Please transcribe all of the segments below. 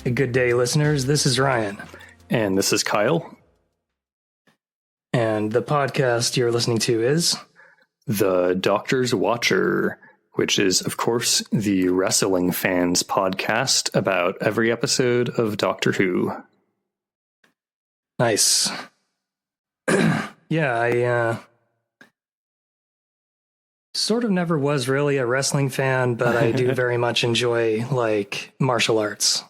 Good day, listeners. This is Ryan. And this is Kyle. And the podcast you're listening to is The Doctor's Watcher, which is, of course, the wrestling fans podcast about every episode of Doctor Who. Nice. Yeah, I sort of never was really a wrestling fan, but I do very much enjoy, like, martial arts.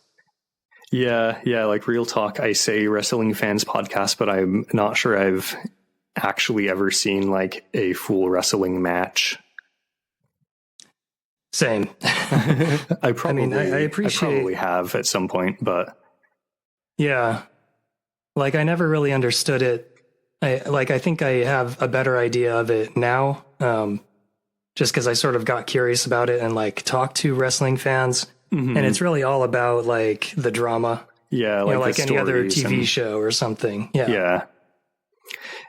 Yeah, like real talk, I say wrestling fans podcast, but I'm not sure I've actually ever seen, like, a full wrestling match. Same. I appreciate. I probably have at some point, but yeah, like I never really understood it. I think I have a better idea of it now, just because I sort of got curious about it and like talked to wrestling fans, and it's really all about like the drama. Yeah, like any other TV show or something. Yeah.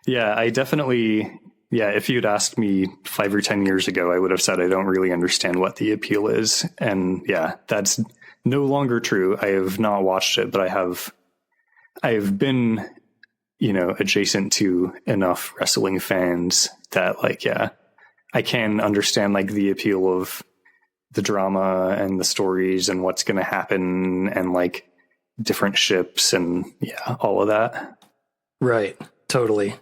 I definitely. Yeah, if you'd asked me 5 or 10 years ago, I would have said I don't really understand what the appeal is. And yeah, that's no longer true. I have not watched it, but I have been, adjacent to enough wrestling fans that, like, yeah, I can understand, like, the appeal of the drama and the stories and what's going to happen and, like, different ships and, yeah, all of that. Right. Totally.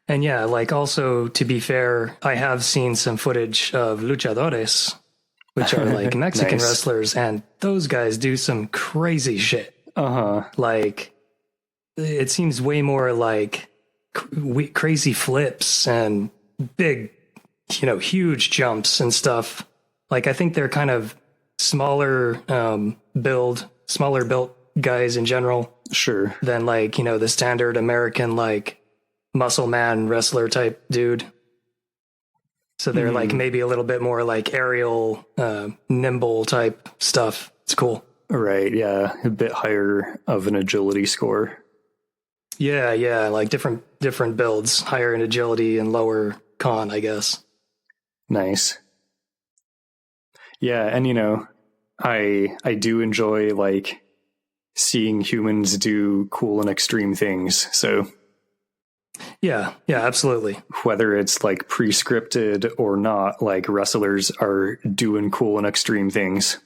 And yeah, like also to be fair, I have seen some footage of luchadores, which are like Mexican Nice. wrestlers, and those guys do some crazy shit. Like it seems way more like crazy flips and big, huge jumps and stuff. Like I think they're kind of smaller built guys in general. Sure. Than like, the standard American like muscle man wrestler type dude. So they're like maybe a little bit more like aerial, nimble type stuff. It's cool. Right. Yeah. A bit higher of an agility score. Yeah. Like different builds, higher in agility and lower con, I guess. Nice. Yeah. And, I do enjoy like seeing humans do cool and extreme things. So yeah, absolutely. whether it's like pre-scripted or not, like wrestlers are doing cool and extreme things.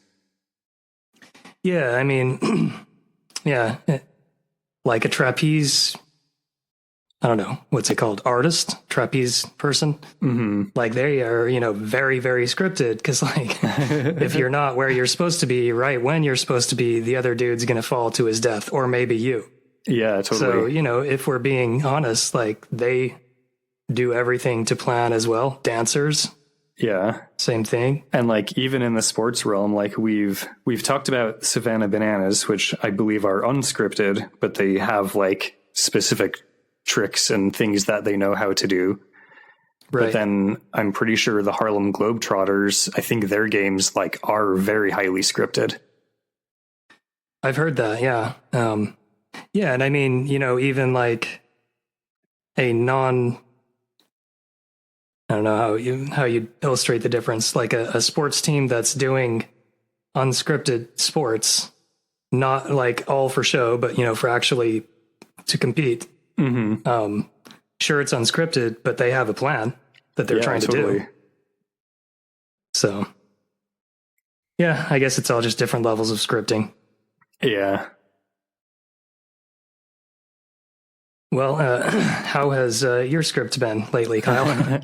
Yeah, I mean, yeah, like a trapeze, I don't know, what's it called? Artist? Trapeze person? Like they are, very, very scripted because like if you're not where you're supposed to be, right when you're supposed to be, the other dude's going to fall to his death, or maybe you. Yeah, totally. So, if we're being honest, like they do everything to plan as well. Dancers. Yeah. Same thing. And like even in the sports realm, like we've talked about Savannah Bananas, which I believe are unscripted, but they have like specific tricks and things that they know how to do. Right. But then I'm pretty sure the Harlem Globetrotters, I think their games like are very highly scripted. I've heard that. Yeah. Yeah, and I mean, even like a I don't know how you illustrate the difference, like a sports team that's doing unscripted sports, not like all for show, but for actually to compete. Sure, it's unscripted, but they have a plan that they're trying to do. So, yeah, I guess it's all just different levels of scripting. Yeah. Well, how has your script been lately, Kyle?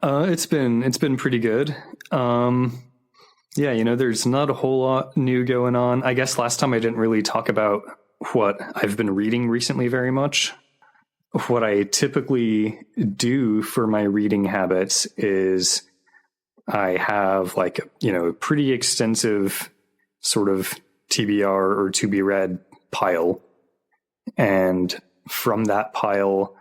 It's been pretty good. Yeah, there's not a whole lot new going on. I guess last time I didn't really talk about what I've been reading recently very much. What I typically do for my reading habits is I have like, a pretty extensive sort of TBR or to be read pile. And from that pile,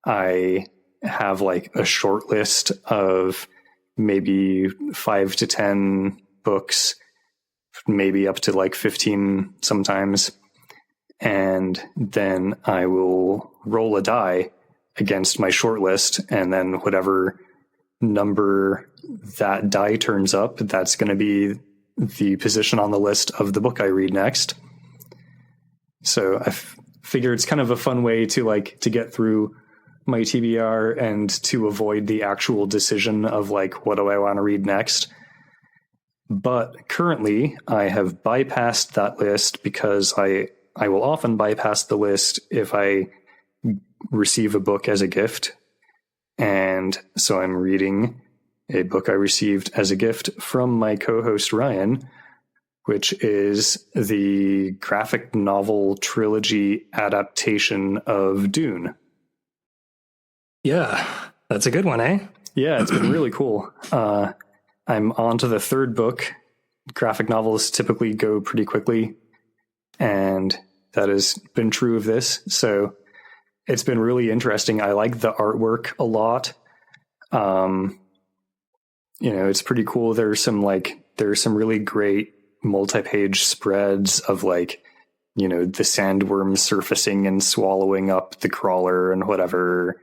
I have like a short list of maybe 5 to 10 books, maybe up to like 15 sometimes. And then I will roll a die against my short list, and then whatever number that die turns up, that's going to be the position on the list of the book I read next. So I figure it's kind of a fun way to get through my TBR and to avoid the actual decision of what do I want to read next. But currently I have bypassed that list because I will often bypass the list if I receive a book as a gift. And so I'm reading a book I received as a gift from my co-host Ryan, which is the graphic novel trilogy adaptation of Dune. Yeah, that's a good one, eh? Yeah, it's been really cool. I'm on to the third book. Graphic novels typically go pretty quickly, and that has been true of this. So it's been really interesting. I like the artwork a lot. It's pretty cool. There's some really great multi-page spreads of the sandworm surfacing and swallowing up the crawler and whatever.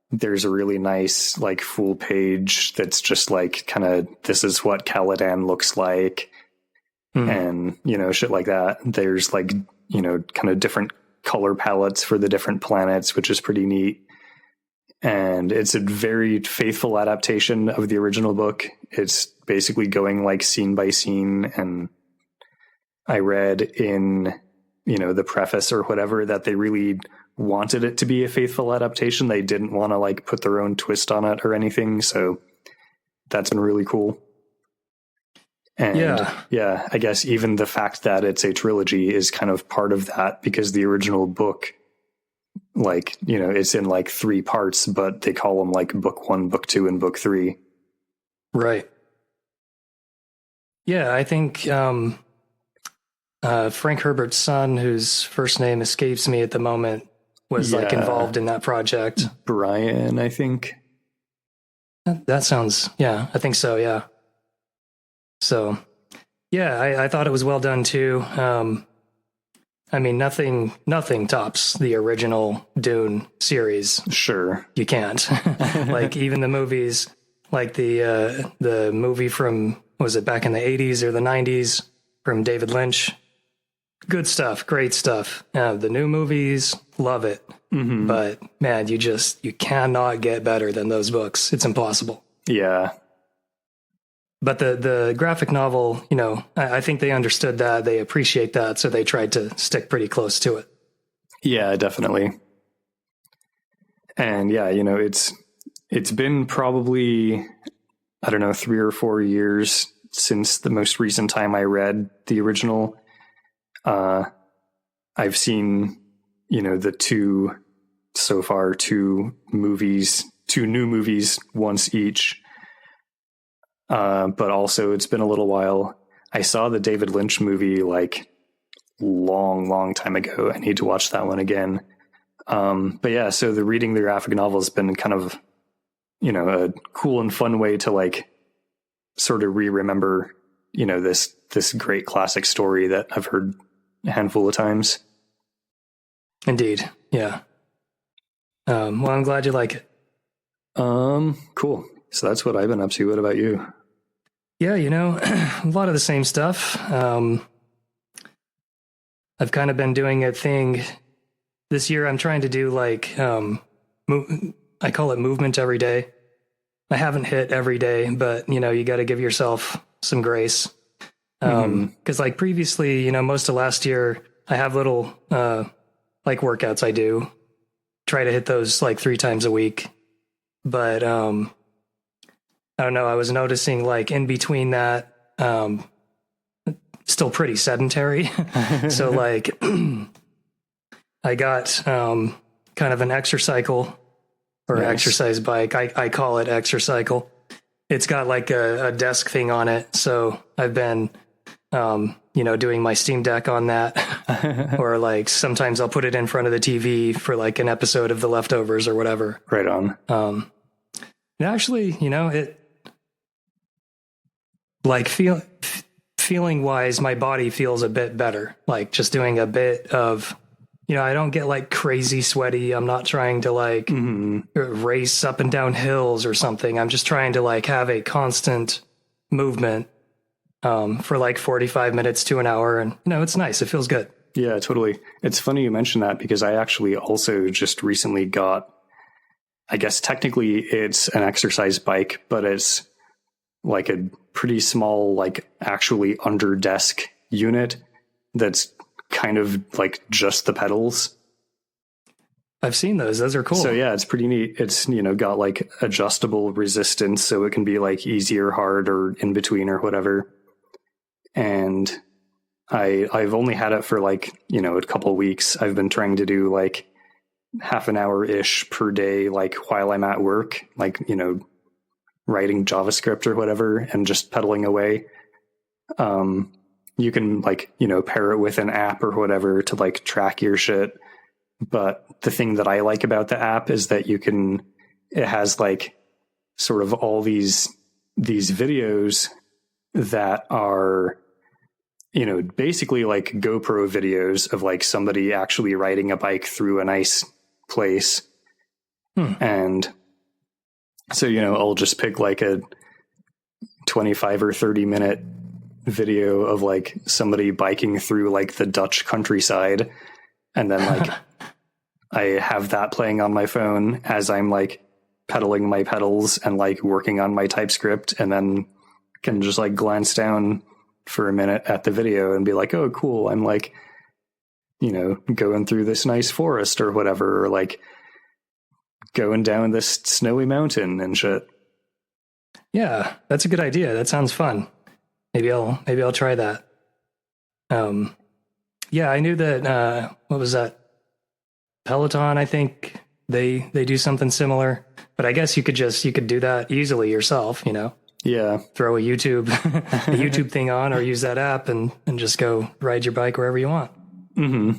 There's a really nice full page that's just kind of, this is what Caladan looks like. And shit like that. There's kind of different color palettes for the different planets, which is pretty neat. And it's a very faithful adaptation of the original book. It's basically going scene by scene. And I read in the preface or whatever that they really wanted it to be a faithful adaptation. They didn't want to put their own twist on it or anything. So that's been really cool. And yeah, I guess even the fact that it's a trilogy is kind of part of that, because the original book, it's in 3 parts, but they call them book 1, book 2, and book 3. Right. Yeah, I think Frank Herbert's son, whose first name escapes me at the moment, was involved in that project. Brian, I think. That sounds, yeah, I think so, yeah. So, yeah, I thought it was well done too. I mean, nothing tops the original Dune series. Sure. You can't. Even the movies, the movie from, was it back in the 80s or the 90s from David Lynch? Good stuff, great stuff. The new movies, love it. Mm-hmm. But man, you cannot get better than those books. It's impossible. Yeah. But the graphic novel, I think they understood that, they appreciate that, so they tried to stick pretty close to it. Yeah, definitely. And yeah, it's been probably, I don't know, 3 or 4 years since the most recent time I read the original. I've seen, the two new movies once each. But also it's been a little while. I saw the David Lynch movie long time ago. I need to watch that one again. But yeah, so reading the graphic novel has been kind of, a cool and fun way to sort of remember, this great classic story that I've heard a handful of times. Indeed. Yeah. Well, I'm glad you like it. Cool. So that's what I've been up to. What about you? Yeah, a lot of the same stuff. I've kind of been doing a thing this year. I'm trying to do I call it movement every day. I haven't hit every day, but you got to give yourself some grace. Because previously, most of last year, I have little workouts I do. Try to hit those 3 times a week. But I don't know, I was noticing in between that, still pretty sedentary. So I got kind of an exercycle or exercise bike. I call it exercycle. It's got a desk thing on it. So I've been, doing my Steam Deck on that, or sometimes I'll put it in front of the TV for an episode of The Leftovers or whatever. Right on. And actually, it feeling wise, my body feels a bit better. Just doing a bit of, I don't get crazy sweaty. I'm not trying to race up and down hills or something. I'm just trying to have a constant movement for like 45 minutes to an hour. And, it's nice. It feels good. Yeah, totally. It's funny you mention that because I actually also just recently got, I guess technically it's an exercise bike, but it's like a pretty small, like actually under desk unit that's kind of like just the pedals. I've seen those. Those are cool. So yeah, it's pretty neat. It's, got like adjustable resistance, so it can be like easy or hard or in between or whatever. And I've only had it for like, a couple of weeks. I've been trying to do like half an hour ish per day, like while I'm at work, like, writing JavaScript or whatever and just pedaling away. You can like, pair it with an app or whatever to like track your shit. But the thing that I like about the app is that it has like sort of all these videos that are, basically like GoPro videos of like somebody actually riding a bike through a nice place. And so, I'll just pick like a 25 or 30 minute video of like somebody biking through like the Dutch countryside. And then like I have that playing on my phone as I'm like pedaling my pedals and like working on my TypeScript, and then can just like glance down for a minute at the video and be like, oh, cool. I'm like, going through this nice forest or whatever, or like going down this snowy mountain and shit. Yeah, that's a good idea. That sounds fun. Maybe I'll try that. Yeah, I knew that, what was that? Peloton, I think they do something similar, but I guess you could do that easily yourself, Yeah. Throw a YouTube thing on or use that app and just go ride your bike wherever you want. Mm-hmm.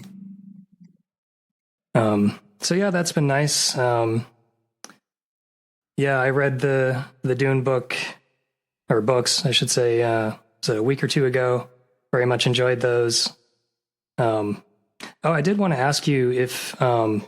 So yeah, that's been nice. Yeah, I read the Dune book, or books, I should say, so a week or two ago. Very much enjoyed those. I did want to ask you if, I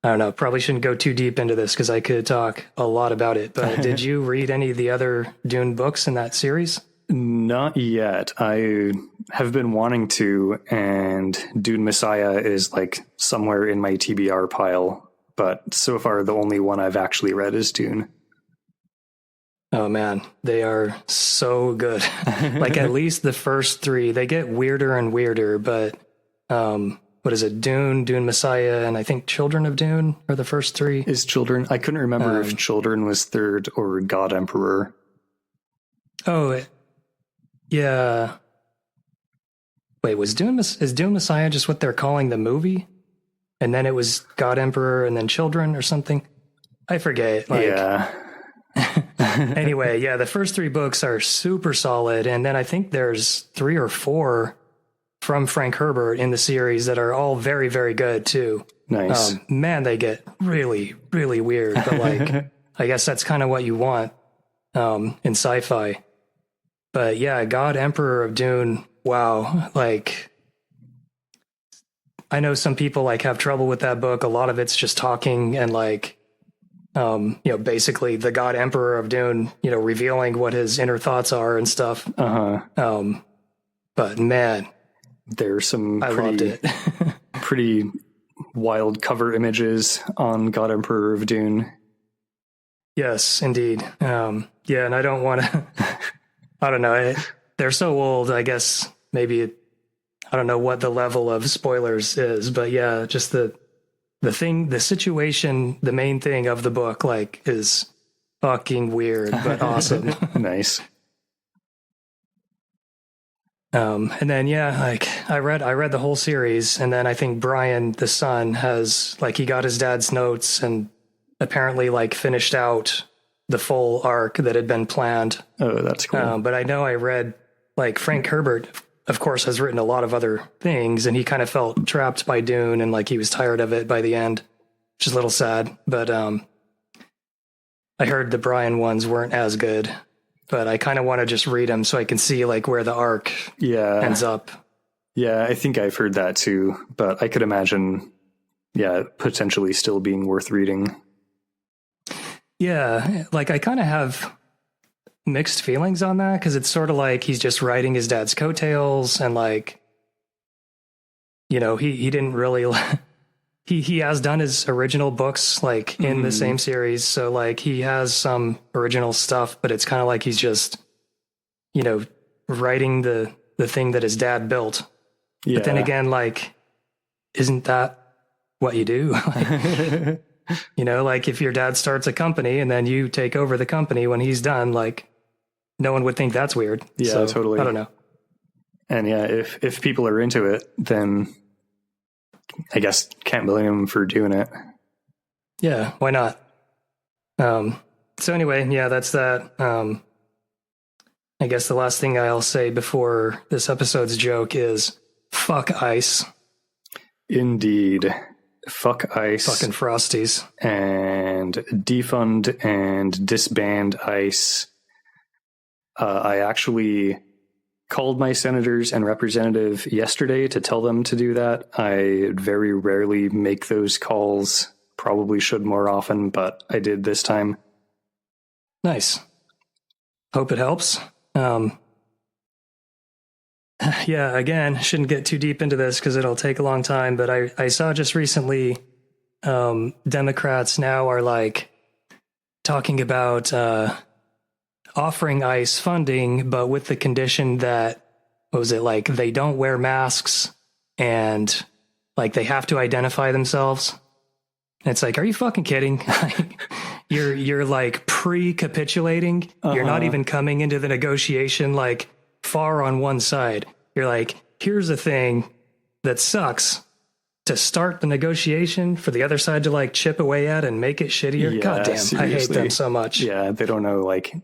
don't know, probably shouldn't go too deep into this because I could talk a lot about it, but did you read any of the other Dune books in that series? Not yet. I have been wanting to, and Dune Messiah is like somewhere in my TBR pile, but so far the only one I've actually read is Dune. Oh man, they are so good. Like at least the first three, they get weirder and weirder, but what is it? Dune Messiah, and I think Children of Dune are the first three. Is Children? I couldn't remember if Children was third or God Emperor. Oh, yeah. Wait, is Dune Messiah just what they're calling the movie? And then it was God Emperor and then Children or something? I forget. Yeah. Anyway, yeah, the first three books are super solid. And then I think there's 3 or 4 from Frank Herbert in the series that are all very, very good too. Nice. Man, they get really, really weird. But like, I guess that's kind of what you want in sci-fi. But yeah, God Emperor of Dune. Wow. Like, I know some people like have trouble with that book. A lot of it's just talking and like, basically the God Emperor of Dune, revealing what his inner thoughts are and stuff. But man, there's some I loved it. pretty wild cover images on God Emperor of Dune. Yes, indeed. Yeah, and I don't want to, I don't know. They're so old, I guess maybe, I don't know what the level of spoilers is, but yeah, just the situation, the main thing of the book, like, is fucking weird, but awesome. Nice. And then, yeah, like I read the whole series, and then I think Brian, the son, has like, he got his dad's notes and apparently like finished out the full arc that had been planned. Oh, that's cool. But I know I read like Frank Herbert, of course, has written a lot of other things, and he kind of felt trapped by Dune and like he was tired of it by the end, which is a little sad. But I heard the Brian ones weren't as good. But I kind of want to just read them so I can see like where the arc ends up. Yeah, I think I've heard that too, but I could imagine, potentially still being worth reading. Yeah, like I kind of have mixed feelings on that, because it's sort of like he's just riding his dad's coattails, and like, you know, he didn't really he has done his original books like in the same series, so like he has some original stuff, but it's kind of like he's just, you know, writing the thing that his dad built. But then again, like, isn't that what you do? Like, you know, like if your dad starts a company and then you take over the company when he's done, like no one would think that's weird. Yeah, so, totally. I don't know. And yeah, if people are into it, then I guess can't blame them for doing it. Yeah, why not? So anyway, yeah, that's that. I guess the last thing I'll say before this episode's joke is fuck ice. Indeed. Fuck ice. Fucking Frosties. And defund and disband ice. I actually called my senators and representative yesterday to tell them to do that. I very rarely make those calls. Probably should more often, but I did this time. Nice. Hope it helps. Yeah, again, shouldn't get too deep into this because it'll take a long time, but I saw just recently Democrats now are like talking about offering ICE funding, but with the condition that, what was it, like they don't wear masks and like they have to identify themselves. And it's like, are you fucking kidding? You're like pre-capitulating. You're not even coming into the negotiation like far on one side. You're like, here's a thing that sucks to start the negotiation for the other side to like chip away at and make it shittier. Yeah, God damn, seriously. I hate them so much. Yeah, they don't know like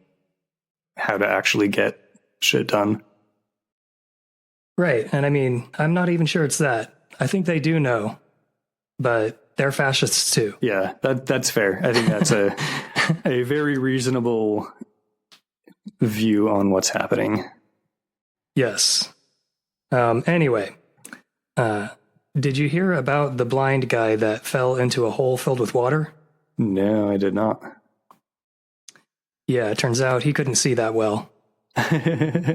how to actually get shit done. Right. And I mean, I'm not even sure it's that. I think they do know, but they're fascists too. Yeah, that's fair. I think that's a very reasonable view on what's happening. Yes. Anyway, did you hear about the blind guy that fell into a hole filled with water? No, I did not. Yeah, it turns out he couldn't see that well.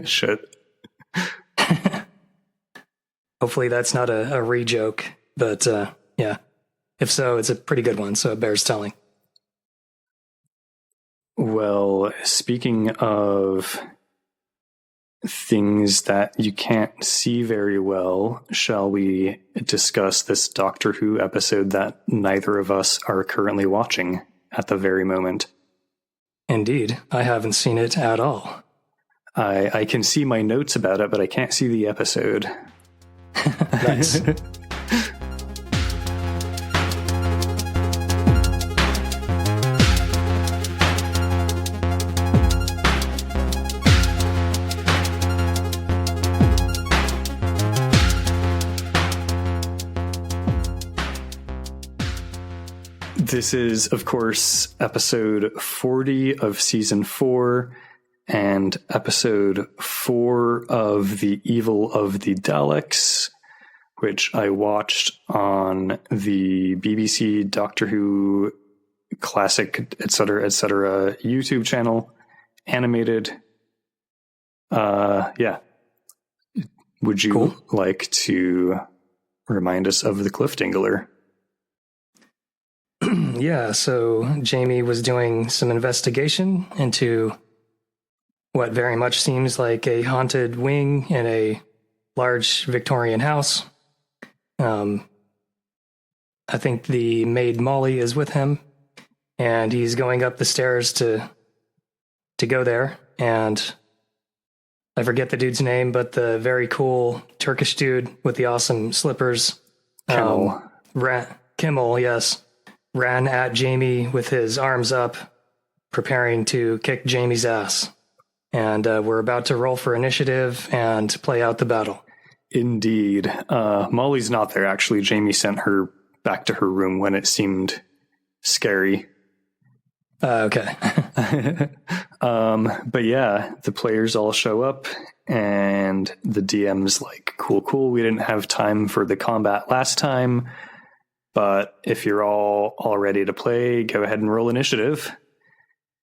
Shit. Hopefully that's not a re-joke, but yeah. If so, it's a pretty good one, so it bears telling. Well, speaking of things that you can't see very well, shall we discuss this Doctor Who episode that neither of us are currently watching at the very moment? Indeed, I haven't seen it at all. I can see my notes about it, but I can't see the episode. Nice. This is, of course, episode 40 of season 4 and episode 4 of The Evil of the Daleks, which I watched on the BBC Doctor Who Classic, etc., YouTube channel, animated. Yeah. Would you like to remind us of the Cliff Dangler? Yeah, so Jamie was doing some investigation into what very much seems like a haunted wing in a large Victorian house. I think the maid Molly is with him, and he's going up the stairs to go there. And I forget the dude's name, but the very cool Turkish dude with the awesome slippers, Kemel. Kemel, yes, ran at Jamie with his arms up, preparing to kick Jamie's ass. And we're about to roll for initiative and play out the battle. Indeed. Molly's not there, actually. Jamie sent her back to her room when it seemed scary. Okay. But yeah, the players all show up, and the DM's like, cool. We didn't have time for the combat last time, but if you're all ready to play, go ahead and roll initiative.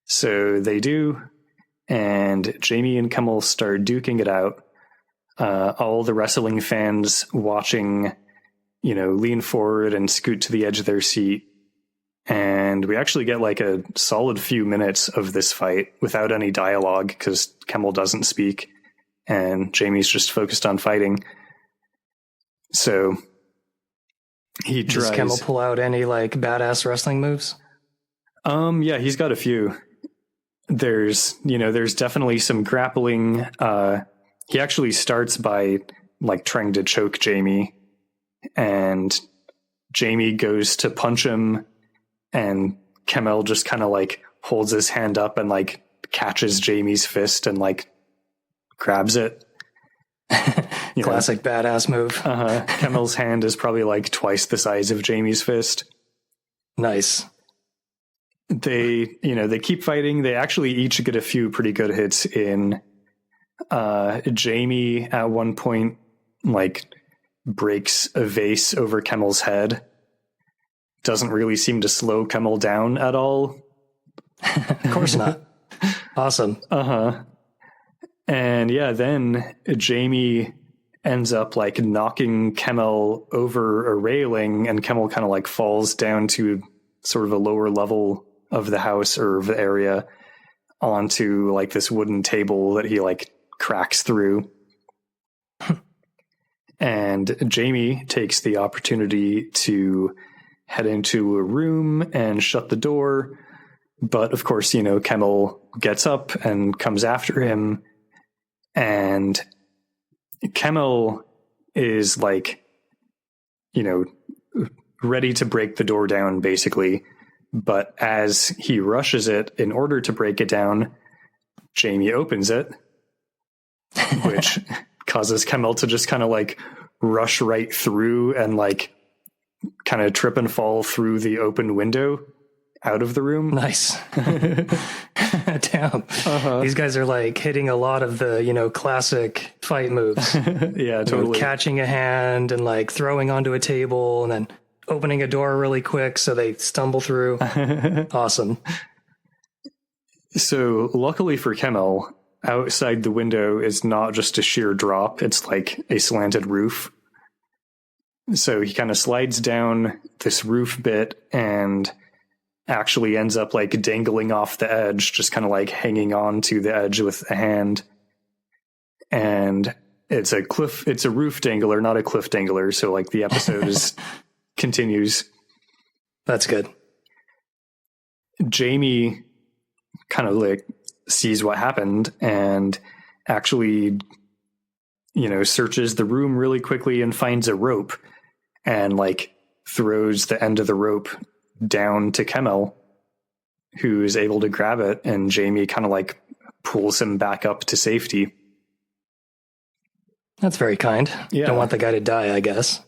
So they do, and Jamie and Kemel start duking it out. All the wrestling fans watching, lean forward and scoot to the edge of their seat. And we actually get like a solid few minutes of this fight without any dialogue because Kemel doesn't speak and Jamie's just focused on fighting. So he tries. Does Kemel pull out any like badass wrestling moves? Yeah, he's got a few. There's definitely some grappling. He actually starts by like trying to choke Jamie, and Jamie goes to punch him, and Kemel just kind of like holds his hand up and like catches Jamie's fist and like grabs it. Classic badass move. Kemel's hand is probably like twice the size of Jamie's fist. Nice. They keep fighting. They actually each get a few pretty good hits in. Jamie at one point like breaks a vase over Kemel's head. Doesn't really seem to slow Kemel down at all. Of course not. Awesome. And yeah, then Jamie ends up like knocking Kemel over a railing, and Kemel kind of like falls down to sort of a lower level of the house or the area onto like this wooden table that he like cracks through. And Jamie takes the opportunity to head into a room and shut the door. But of course, Kemel gets up and comes after him. And Kemel is like, ready to break the door down, basically. But as he rushes it in order to break it down, Jamie opens it, which causes Kemel to just kind of like rush right through and like kind of trip and fall through the open window out of the room. Nice. Damn. These guys are like hitting a lot of the, classic fight moves. Yeah, totally. Catching a hand and like throwing onto a table and then opening a door really quick so they stumble through. Awesome. So luckily for Kemel, outside the window is not just a sheer drop. It's like a slanted roof. So he kind of slides down this roof bit and actually ends up like dangling off the edge, just kind of like hanging on to the edge with a hand. And it's a roof dangler, not a cliff dangler. So like the episode continues. That's good. Jamie kind of like sees what happened and actually, searches the room really quickly and finds a rope and like throws the end of the rope down to Kemel, who is able to grab it, and Jamie kind of like pulls him back up to safety. That's very kind. Yeah. Don't want the guy to die, I guess.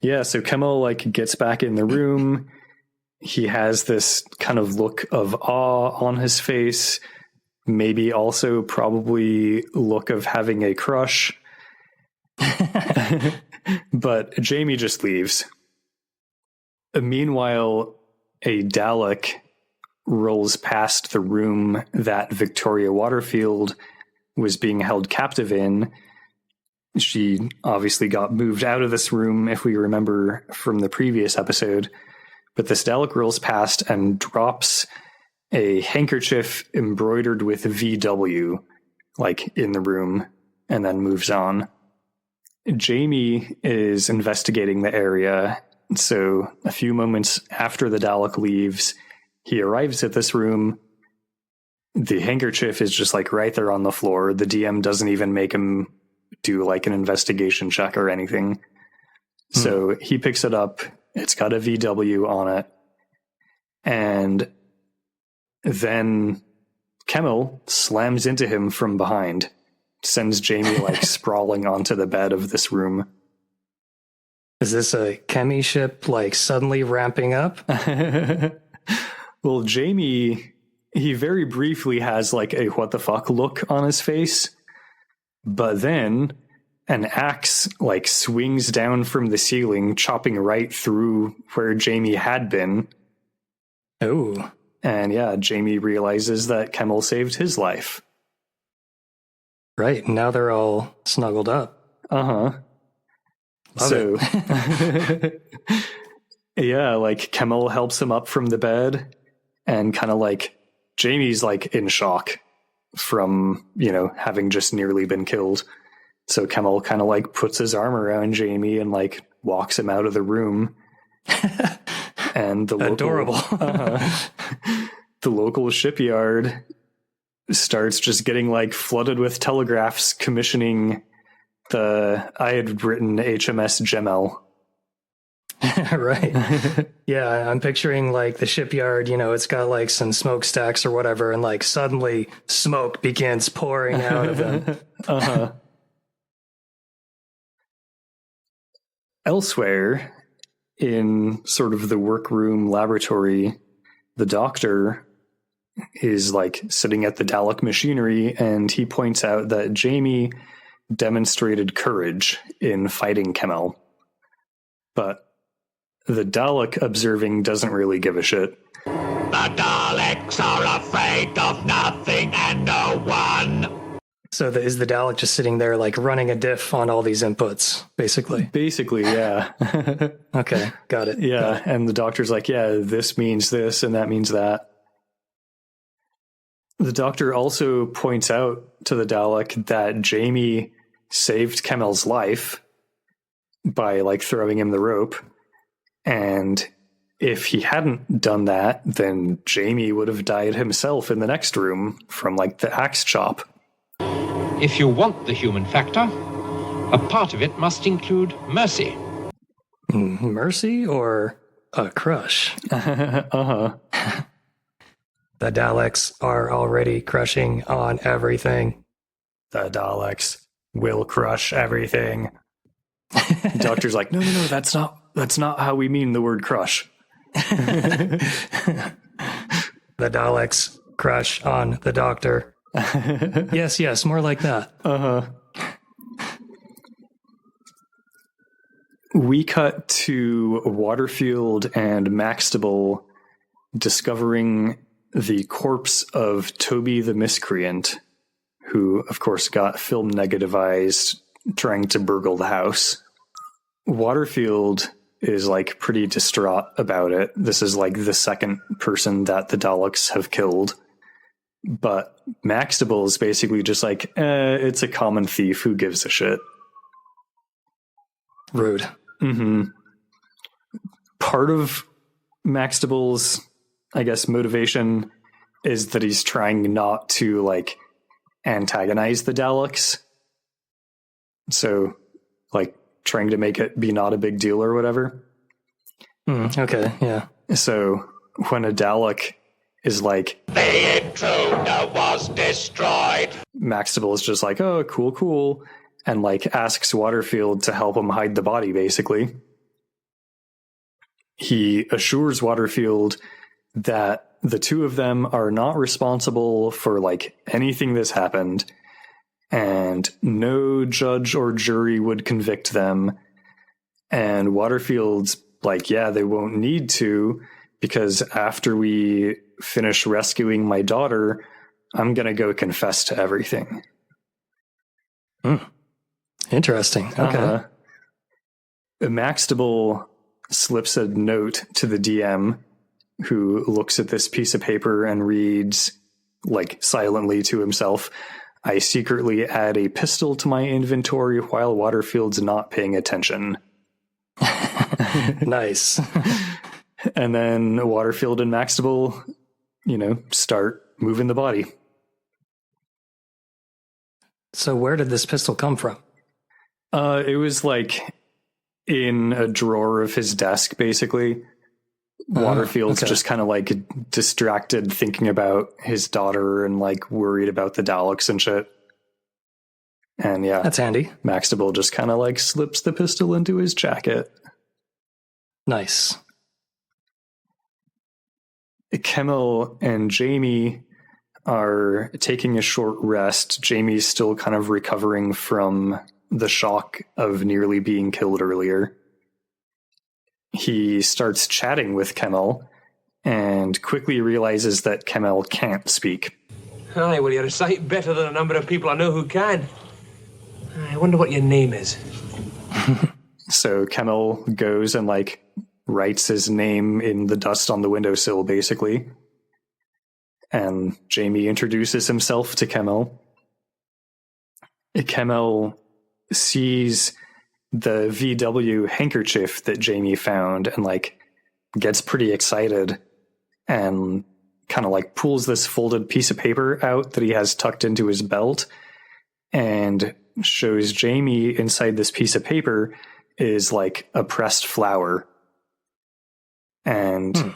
Yeah, so Kemel like gets back in the room. He has this kind of look of awe on his face, maybe also probably look of having a crush. But Jamie just leaves. Meanwhile, a Dalek rolls past the room that Victoria Waterfield was being held captive in. She obviously got moved out of this room, if we remember from the previous episode. But this Dalek rolls past and drops a handkerchief embroidered with VW, like in the room, and then moves on. Jamie is investigating the area. So a few moments after the Dalek leaves, he arrives at this room. The handkerchief is just like right there on the floor. The DM doesn't even make him do like an investigation check or anything. So he picks it up. It's got a VW on it. And then Kemel slams into him from behind, sends Jamie like sprawling onto the bed of this room. Is this a Chemi ship like suddenly ramping up? Well, Jamie, he very briefly has like a what the fuck look on his face, but then an axe like swings down from the ceiling, chopping right through where Jamie had been. Oh. And yeah, Jamie realizes that Kemel saved his life. Right. Now they're all snuggled up. Uh-huh. Love So, yeah, like Kemel helps him up from the bed, and kind of like Jamie's like in shock from, having just nearly been killed. So Kemel kind of like puts his arm around Jamie and like walks him out of the room. And the Adorable. The local shipyard starts just getting like flooded with telegraphs commissioning I had written HMS Kemel. Right. Yeah, I'm picturing like the shipyard, it's got like some smokestacks or whatever, and like suddenly smoke begins pouring out of them. Elsewhere, in sort of the workroom laboratory, the doctor is like sitting at the Dalek machinery, and he points out that Jamie demonstrated courage in fighting Kemel. But the Dalek observing doesn't really give a shit. The Daleks are afraid of nothing and no one. So is the Dalek just sitting there like running a diff on all these inputs, basically? Basically, yeah. Okay, got it. Yeah, and the doctor's like, yeah, this means this and that means that. The doctor also points out to the Dalek that Jamie saved Kemel's life by like throwing him the rope. And if he hadn't done that, then Jamie would have died himself in the next room from like the axe chop. If you want the human factor, a part of it must include mercy. Mercy or a crush? Uh-huh. The Daleks are already crushing on everything. The Daleks will crush everything. The doctor's like, no, that's not how we mean the word crush. The Daleks crush on the doctor. Yes, more like that. Uh-huh. We cut to Waterfield and Maxtable discovering the corpse of Toby the Miscreant, who, of course, got film negativized trying to burgle the house. Waterfield is like pretty distraught about it. This is like the second person that the Daleks have killed. But Maxtable is basically just like, it's a common thief. Who gives a shit? Rude. Mm-hmm. Part of Maxtable's, I guess, motivation is that he's trying not to like antagonize the Daleks. So, like, trying to make it be not a big deal or whatever. Okay, yeah. So, when a Dalek is like, The intruder was destroyed. Maxtable is just like, oh, cool, and like asks Waterfield to help him hide the body, basically. He assures Waterfield that the two of them are not responsible for like anything that's happened, and no judge or jury would convict them. And Waterfield's like, yeah, they won't need to, because after we finish rescuing my daughter, I'm going to go confess to everything. Interesting. Okay. Maxtable slips a note to the DM, who looks at this piece of paper and reads, like, silently to himself, I secretly add a pistol to my inventory while Waterfield's not paying attention. Nice. And then Waterfield and Maxtable, start moving the body. So where did this pistol come from? It was like in a drawer of his desk, basically. Waterfield's just kind of like distracted thinking about his daughter and like worried about the Daleks and shit. And yeah, That's handy. Maxtable just kind of like slips the pistol into his jacket. Nice. Kemel and Jamie are taking a short rest. Jamie's still kind of recovering from the shock of nearly being killed earlier. He starts chatting with Kemel and quickly realizes that Kemel can't speak. Aye, well, you're a sight better than a number of people I know who can. I wonder what your name is. So Kemel goes and, like, writes his name in the dust on the windowsill, basically. And Jamie introduces himself to Kemel. Kemel sees the VW handkerchief that Jamie found and, like, gets pretty excited and kind of, like, pulls this folded piece of paper out that he has tucked into his belt and shows Jamie inside this piece of paper is, like, a pressed flower. And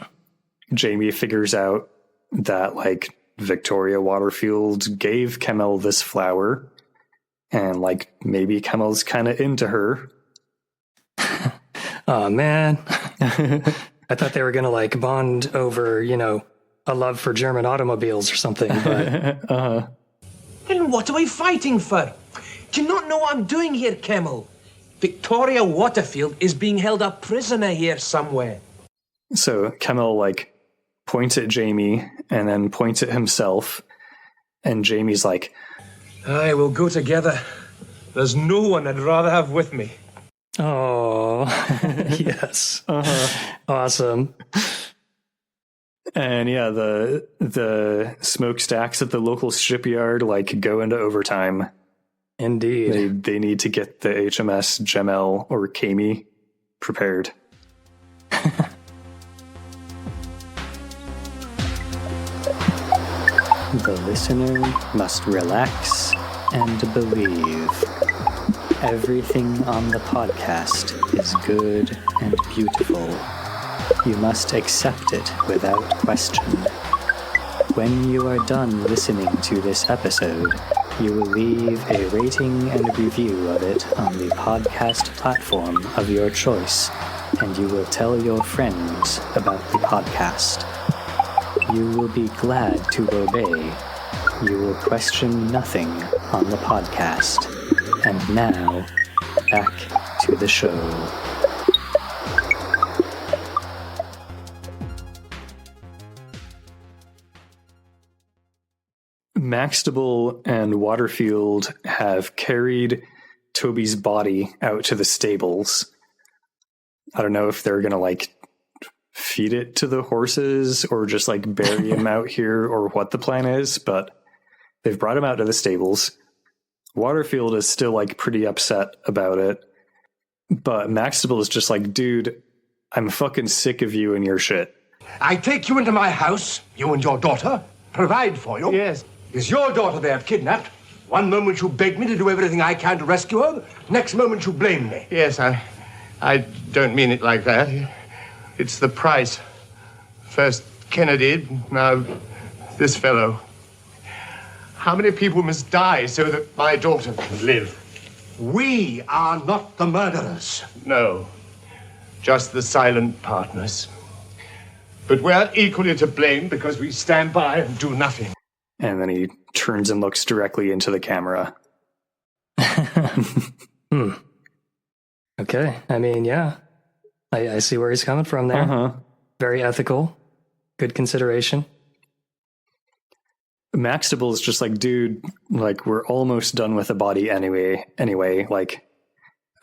Jamie figures out that, like, Victoria Waterfield gave Kemel this flower, and, like, maybe Kemel's kind of into her. Oh, man. I thought they were going to, like, bond over, you know, a love for German automobiles or something. But And what are we fighting for? Do you not know what I'm doing here, Kemel? Victoria Waterfield is being held a prisoner here somewhere. So Kemel, like, points at Jamie and then points at himself. And Jamie's like, Aye, we'll go together. There's no one I'd rather have with me. oh, yes. Awesome. and yeah, the smokestacks at the local shipyard, like, go into overtime. Indeed. They need to get the HMS Jamel or Kami prepared. The listener must relax and believe. Everything on the podcast is good and beautiful. You must accept it without question. When you are done listening to this episode, you will leave a rating and review of it on the podcast platform of your choice, and you will tell your friends about the podcast. You will be glad to obey. You will question nothing on the podcast. And now, back to the show. Maxtable and Waterfield have carried Toby's body out to the stables. I don't know if they're going to, like, feed it to the horses or just, like, bury him out here or what the plan is, but they've brought him out to the stables. Waterfield is still, like, pretty upset about it, but Maxtable is just like, dude, I'm fucking sick of you and your shit. I take you into my house, you and your daughter, provide for you. Yes. Is your daughter they have kidnapped? One moment you beg me to do everything I can to rescue her, next moment you blame me. Yes, I don't mean it like that. It's the price. First Kennedy, now this fellow. How many people must die so that my daughter can live? We are not the murderers. No, just the silent partners. But we're equally to blame because we stand by and do nothing. And then he turns and looks directly into the camera. Okay. I mean, yeah. I see where he's coming from there. Very ethical. Good consideration. Maxtable is just like, dude, like, we're almost done with the body anyway, like,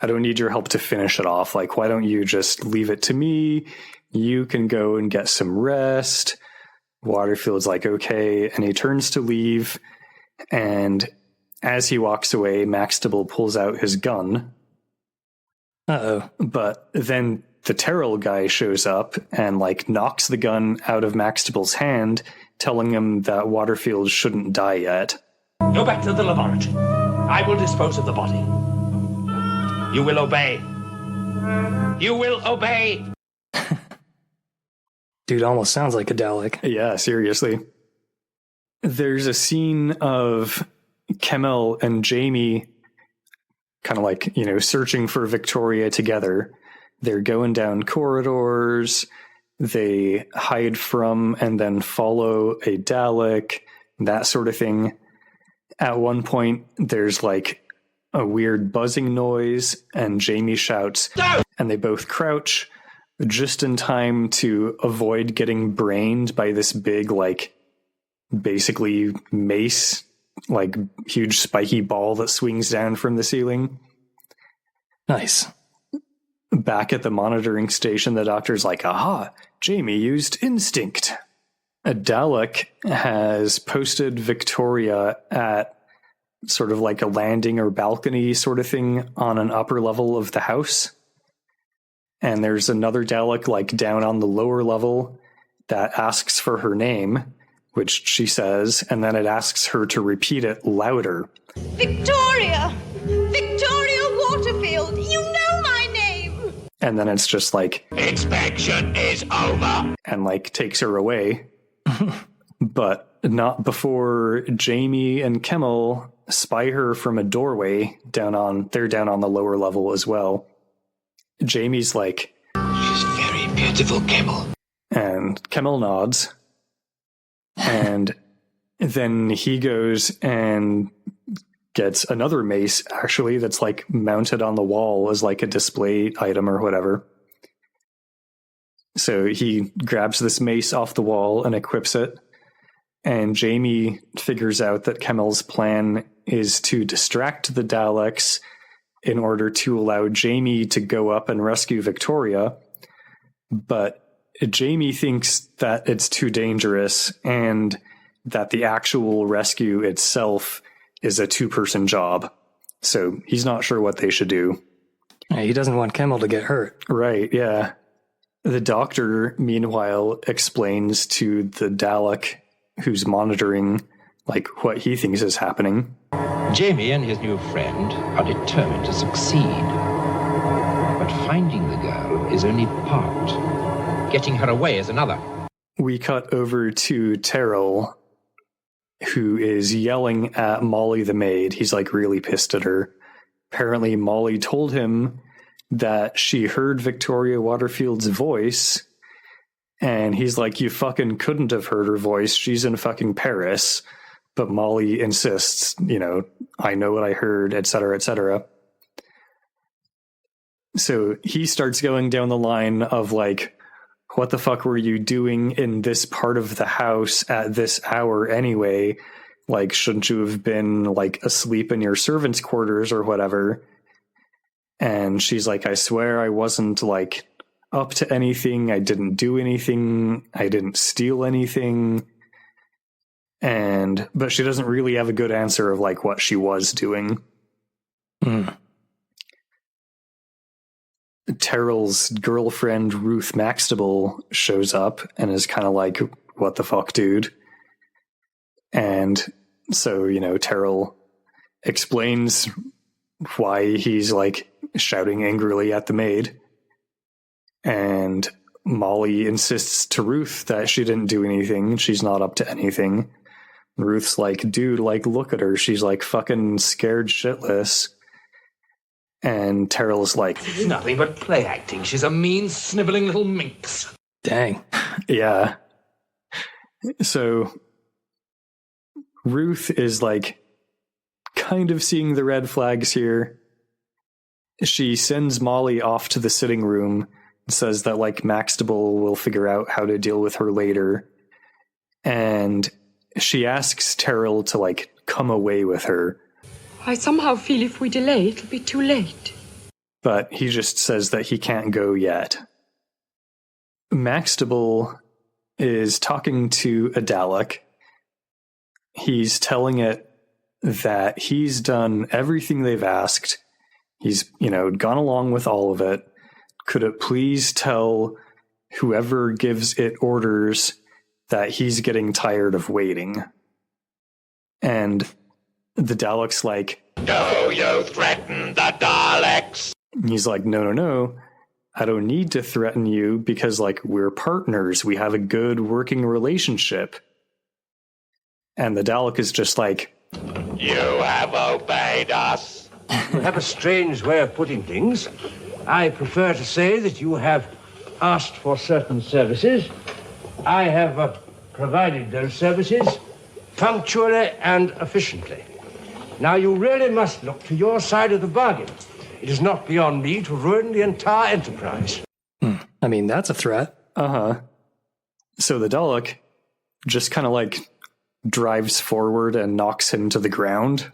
I don't need your help to finish it off. Like, why don't you just leave it to me? You can go and get some rest. Waterfield's like, okay, and he turns to leave, and as he walks away, Maxtable pulls out his gun. Uh-oh. But then the Terrell guy shows up and, like, knocks the gun out of Maxtable's hand, telling him that Waterfield shouldn't die yet. Go back to the laboratory. I will dispose of the body. You will obey. You will obey. Dude almost sounds like a Dalek. Yeah, seriously. There's a scene of Kemel and Jamie kind of, like, you know, searching for Victoria together. They're going down corridors. They hide from and then follow a Dalek, that sort of thing. At one point, there's, like, a weird buzzing noise, and Jamie shouts, "No!" And they both crouch just in time to avoid getting brained by this big, like, basically mace, like huge spiky ball that swings down from the ceiling. Nice. Back at the monitoring station, the doctor's like, aha, Jamie used instinct. A Dalek has posted Victoria at sort of like a landing or balcony sort of thing on an upper level of the house. And there's another Dalek like down on the lower level that asks for her name, which she says, and then it asks her to repeat it louder. Victoria! Victoria Waterfield! You know my name! And then it's just like, Inspection is over. and like takes her away. But not before Jamie and Kemel spy her from a doorway they're down on the lower level as well. Jamie's like, She's very beautiful, Kemel. and Kemel nods. And then he goes and gets another mace, actually, that's like mounted on the wall as like a display item or whatever. So he grabs this mace off the wall and equips it. And Jamie figures out that Kemel's plan is to distract the Daleks in order to allow Jamie to go up and rescue Victoria. But Jamie thinks that it's too dangerous and that the actual rescue itself is a 2-person job. So he's not sure what they should do. Yeah, he doesn't want Kemel to get hurt. Right, yeah. The doctor, meanwhile, explains to the Dalek who's monitoring like what he thinks is happening. Jamie and his new friend are determined to succeed. But finding the girl is only part. Getting her away is another. We cut over to Terrell, who is yelling at Molly the maid. He's like really pissed at her. Apparently Molly told him that she heard Victoria Waterfield's voice, and he's like, you fucking couldn't have heard her voice. She's in fucking Paris. But Molly insists, I know what I heard, etc., etc. So he starts going down the line of like, what the fuck were you doing in this part of the house at this hour anyway? Like, shouldn't you have been like asleep in your servants' quarters or whatever? And she's like, I swear I wasn't like up to anything. I didn't do anything. I didn't steal anything. But she doesn't really have a good answer of like what she was doing. Terrell's girlfriend, Ruth Maxtable, shows up and is kind of like, what the fuck, dude? And so, Terrell explains why he's like shouting angrily at the maid. And Molly insists to Ruth that she didn't do anything. She's not up to anything. Ruth's like, dude, like, look at her. She's like fucking scared shitless. And Terrell's like, It's nothing but play acting. She's a mean, sniveling little minx. Dang. yeah. So Ruth is like kind of seeing the red flags here. She sends Molly off to the sitting room and says that like Maxtable will figure out how to deal with her later. And she asks Terrell to like come away with her. I somehow feel if we delay, it'll be too late. But he just says that he can't go yet. Maxtable is talking to a Dalek. He's telling it that he's done everything they've asked. He's, gone along with all of it. Could it please tell whoever gives it orders that he's getting tired of waiting? And the Dalek's like, Do you threaten the Daleks? He's like, no. I don't need to threaten you because, like, we're partners. We have a good working relationship. And the Dalek is just like, You have obeyed us. You have a strange way of putting things. I prefer to say that you have asked for certain services. I have provided those services punctually and efficiently. Now, you really must look to your side of the bargain. It is not beyond me to ruin the entire enterprise. I mean, that's a threat. So the Dalek just kind of like drives forward and knocks him to the ground.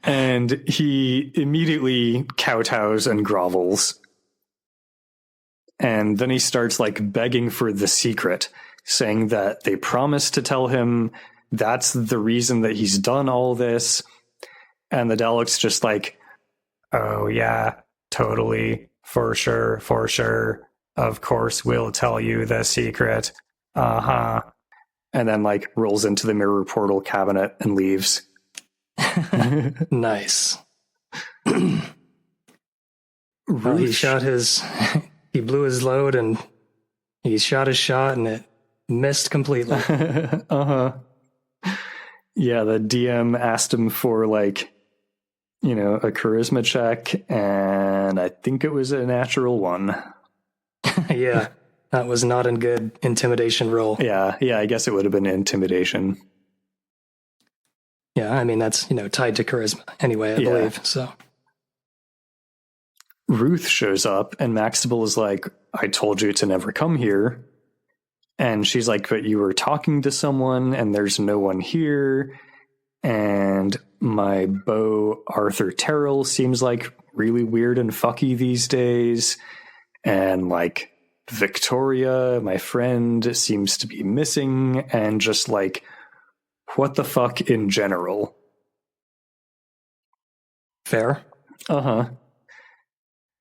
And he immediately kowtows and grovels. And then he starts like begging for the secret, saying that they promised to tell him that's the reason that he's done all this. And the Daleks just like, oh yeah, totally, for sure. Of course, we'll tell you the secret. Uh-huh. And then like rolls into the mirror portal cabinet and leaves. Nice. Well, he blew his load and he shot his shot and it missed completely. Uh-huh. Yeah, the DM asked him for like, you know, a charisma check, and I think it was a natural one. Yeah, that was not a good intimidation roll. Yeah, I guess it would have been intimidation. Yeah, I mean, that's, you know, tied to charisma anyway, I believe, so. Ruth shows up, and Maxtable is like, I told you to never come here. And she's like, but you were talking to someone, and there's no one here. And my beau, Arthur Terrell, seems like really weird and fucky these days. And like, Victoria, my friend, seems to be missing, and just like, what the fuck in general. Fair. Uh-huh.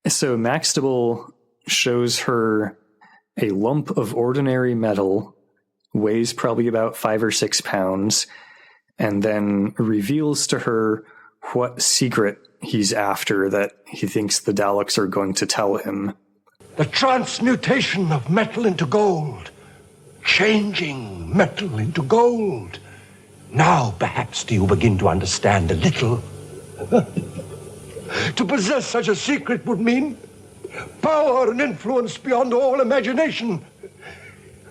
So Maxtable shows her a lump of ordinary metal, weighs probably about 5 or 6 pounds, and then reveals to her what secret he's after that he thinks the Daleks are going to tell him. The transmutation of metal into gold. Changing metal into gold. Now, perhaps, do you begin to understand a little? To possess such a secret would mean power and influence beyond all imagination.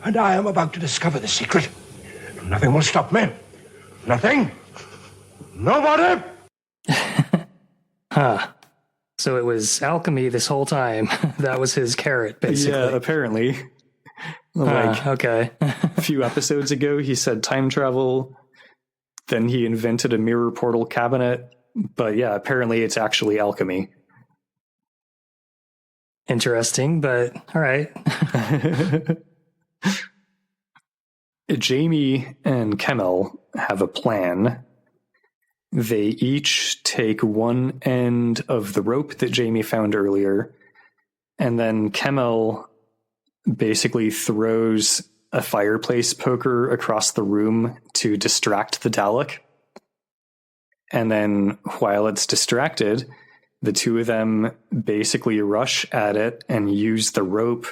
And I am about to discover the secret. Nothing will stop me. Nothing. Nobody. Huh. So it was alchemy this whole time. That was his carrot, basically. Yeah, apparently. Like, okay. A few episodes ago, he said time travel. Then he invented a mirror portal cabinet. But yeah, apparently it's actually alchemy. Interesting, but all right. Jamie and Kemel have a plan. They each take one end of the rope that Jamie found earlier, and then Kemel basically throws a fireplace poker across the room to distract the Dalek. And then while it's distracted, the two of them basically rush at it and use the rope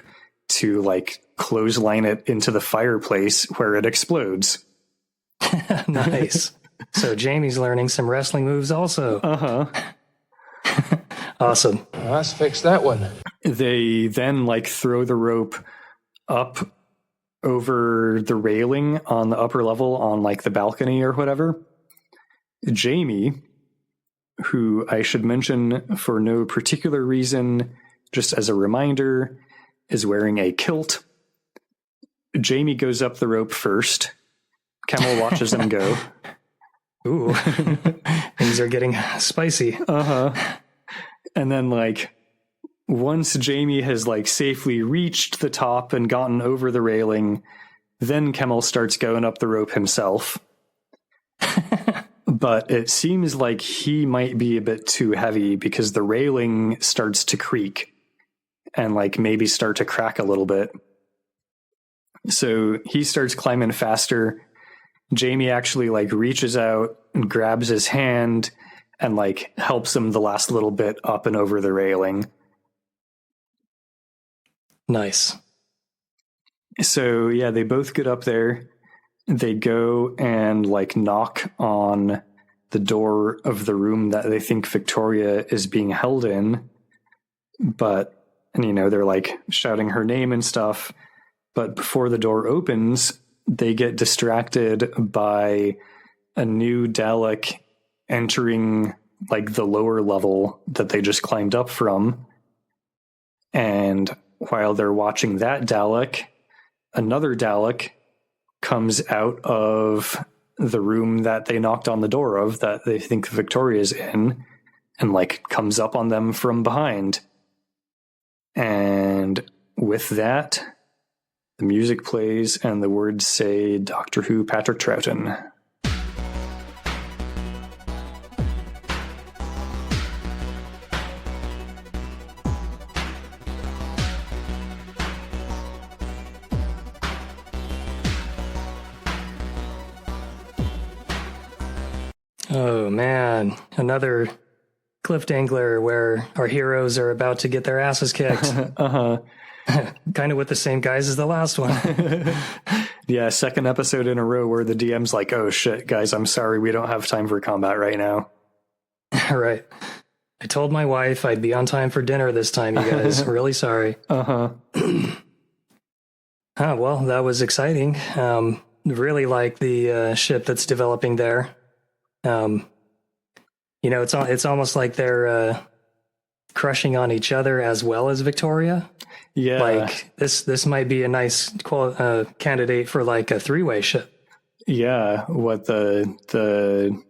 to like clothesline it into the fireplace where it explodes. Nice. So Jamie's learning some wrestling moves also. Uh-huh. Awesome. Well, let's fix that one. They then like throw the rope up over the railing on the upper level on like the balcony or whatever. Jamie, who I should mention for no particular reason, just as a reminder, is wearing a kilt. Jamie goes up the rope first. Kemel watches him go. Ooh, things are getting spicy. Uh-huh. And then, like, once Jamie has, like, safely reached the top and gotten over the railing, then Kemel starts going up the rope himself. But it seems like he might be a bit too heavy because the railing starts to creak and, like, maybe start to crack a little bit. So he starts climbing faster. Jamie actually like reaches out and grabs his hand and like helps him the last little bit up and over the railing. Nice. So yeah, they both get up there. They go and like knock on the door of the room that they think Victoria is being held in. But, and you know, they're like shouting her name and stuff. But before the door opens, they get distracted by a new Dalek entering like the lower level that they just climbed up from. And while they're watching that Dalek, another Dalek comes out of the room that they knocked on the door of, that they think Victoria's in, and like comes up on them from behind. And with that, the music plays and the words say Doctor Who Patrick Troughton. Oh man, another cliff dangler where our heroes are about to get their asses kicked. Kind of with the same guys as the last one. Yeah, second episode in a row where the DM's like, oh shit, guys, I'm sorry, we don't have time for combat right now. Right. I told my wife I'd be on time for dinner this time, you guys. Really sorry. Well, that was exciting. Really like the ship that's developing there. You know, it's almost like they're crushing on each other as well as Victoria. Yeah, like this might be a nice candidate for like a three-way ship. Yeah, what the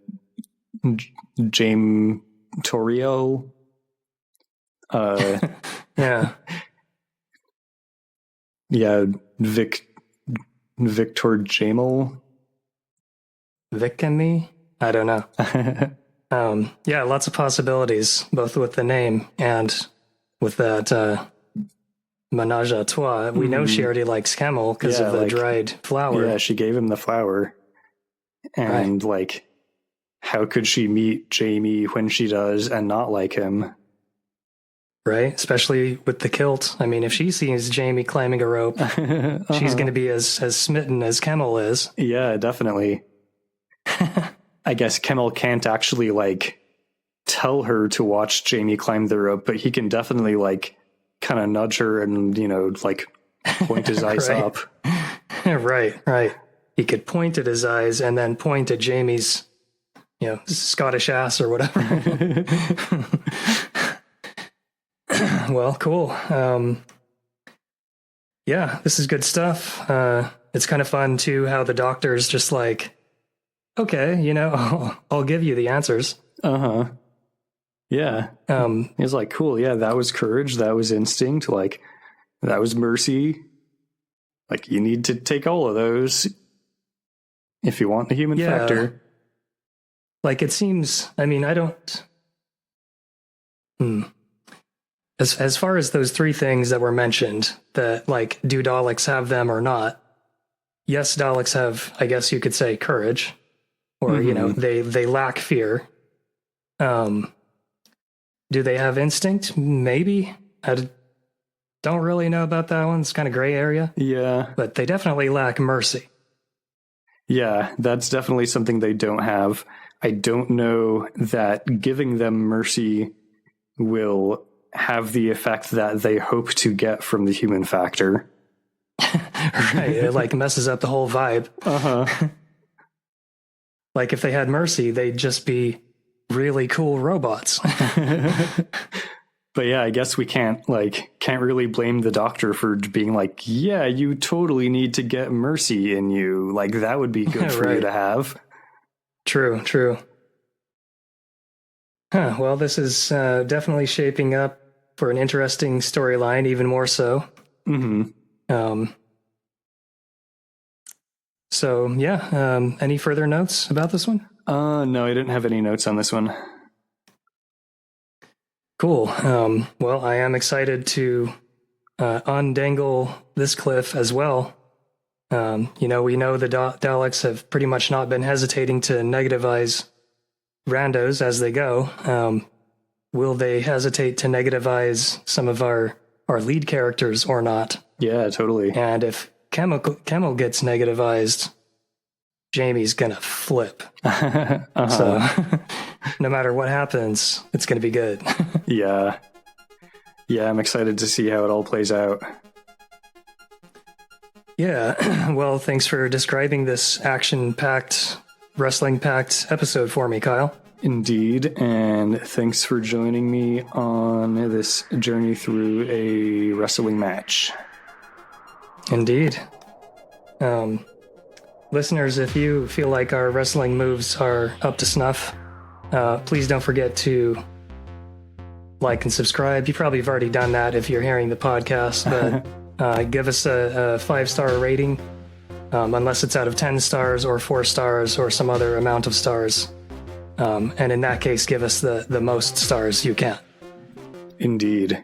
Jamie Toriel, yeah, Victor Jamel, Vic and me. I don't know. Yeah, lots of possibilities, both with the name and with that menage a trois. We know she already likes Kemel because of the dried flower. Yeah, she gave him the flower. And, like, how could she meet Jamie when she does and not like him? Right? Especially with the kilt. I mean, if she sees Jamie climbing a rope, she's going to be as smitten as Kemel is. Yeah, definitely. I guess Kemel can't actually, like, tell her to watch Jamie climb the rope, but he can definitely, like, kind of nudge her and, you know, like, point his eyes up. Right. He could point at his eyes and then point at Jamie's, you know, Scottish ass or whatever. Well, cool. Yeah, this is good stuff. It's kind of fun, too, how the doctor's just like, okay, you know, I'll give you the answers. Yeah. He's like, cool. Yeah, that was courage. That was instinct. Like, that was mercy. Like, you need to take all of those if you want the human factor. Like, it seems, I mean, I don't. As far as those three things that were mentioned, that, like, do Daleks have them or not? Yes, Daleks have, I guess you could say, courage. Or, you know, they lack fear. Do they have instinct? Maybe. I don't really know about that one. It's kind of gray area. Yeah. But they definitely lack mercy. Yeah, that's definitely something they don't have. I don't know that giving them mercy will have the effect that they hope to get from the human factor. Right. It, like, messes up the whole vibe. Like, if they had mercy, they'd just be really cool robots. But yeah, I guess we can't really blame the doctor for being like, yeah, you totally need to get mercy in you. Like, that would be good for you to have. True. Well, this is definitely shaping up for an interesting storyline, even more so. So, yeah, any further notes about this one? No, I didn't have any notes on this one. Cool. Well, I am excited to undangle this cliff as well. You know, we know the Daleks have pretty much not been hesitating to negativize randos as they go. Will they hesitate to negativize some of our lead characters or not? Yeah, totally. And if Kemel gets negativized, Jamie's gonna flip. So no matter what happens, it's gonna be good. Yeah, I'm excited to see how it all plays out. Yeah, well, thanks for describing this action-packed, wrestling-packed episode for me, Kyle. Indeed, and thanks for joining me on this journey through a wrestling match. Indeed. listeners, if you feel like our wrestling moves are up to snuff, please don't forget to like and subscribe. You probably have already done that if you're hearing the podcast, but give us a 5-star rating, unless it's out of 10 stars or 4 stars or some other amount of stars. And in that case, give us the most stars you can. Indeed.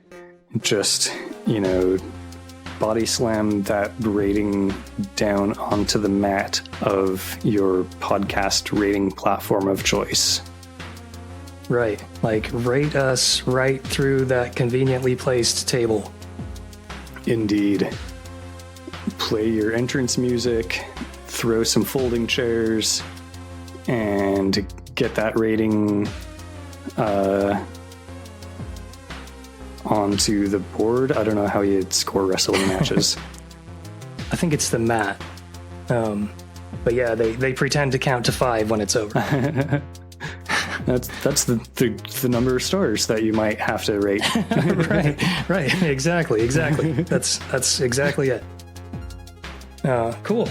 Just, body slam that rating down onto the mat of your podcast rating platform of choice. Right. Like, rate us right through that conveniently placed table. Indeed. Play your entrance music, throw some folding chairs, and get that rating onto the board. I don't know how you'd score wrestling matches. I think it's the mat. But yeah, they pretend to count to 5 when it's over. That's the number of stars that you might have to rate. right. Exactly. That's exactly it. Cool.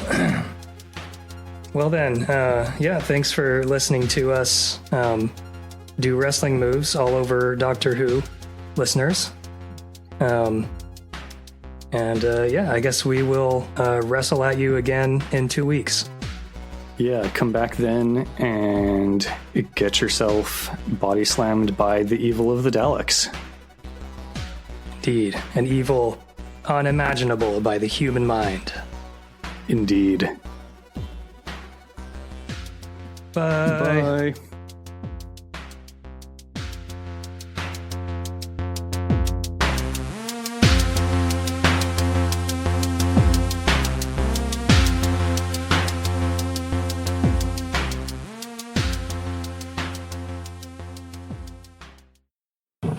Well then, thanks for listening to us do wrestling moves all over Doctor Who, listeners. I guess we will wrestle at you again in 2 weeks. Yeah, come back then and get yourself body slammed by the evil of the Daleks. Indeed, an evil unimaginable by the human mind. Indeed. Bye. Bye.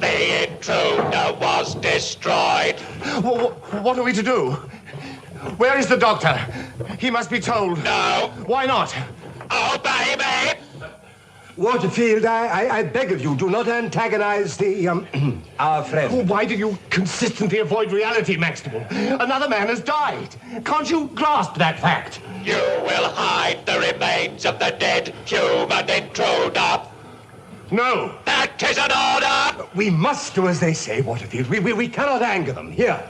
The intruder was destroyed. What are we to do? Where is the doctor? He must be told. No. Why not? Obey me. Waterfield, I beg of you, do not antagonize our friend. Why do you consistently avoid reality, Maxtable? Another man has died. Can't you grasp that fact? You will hide the remains of the dead human intruder. No. That is an order. We must do as they say, Waterfield. We cannot anger them. Here.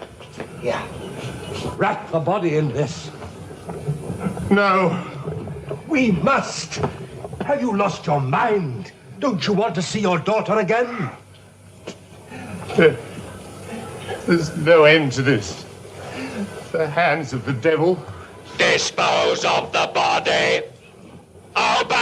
Wrap the body in this. No. We must. Have you lost your mind? Don't you want to see your daughter again? There's no end to this. The hands of the devil. Dispose of the body. Obey.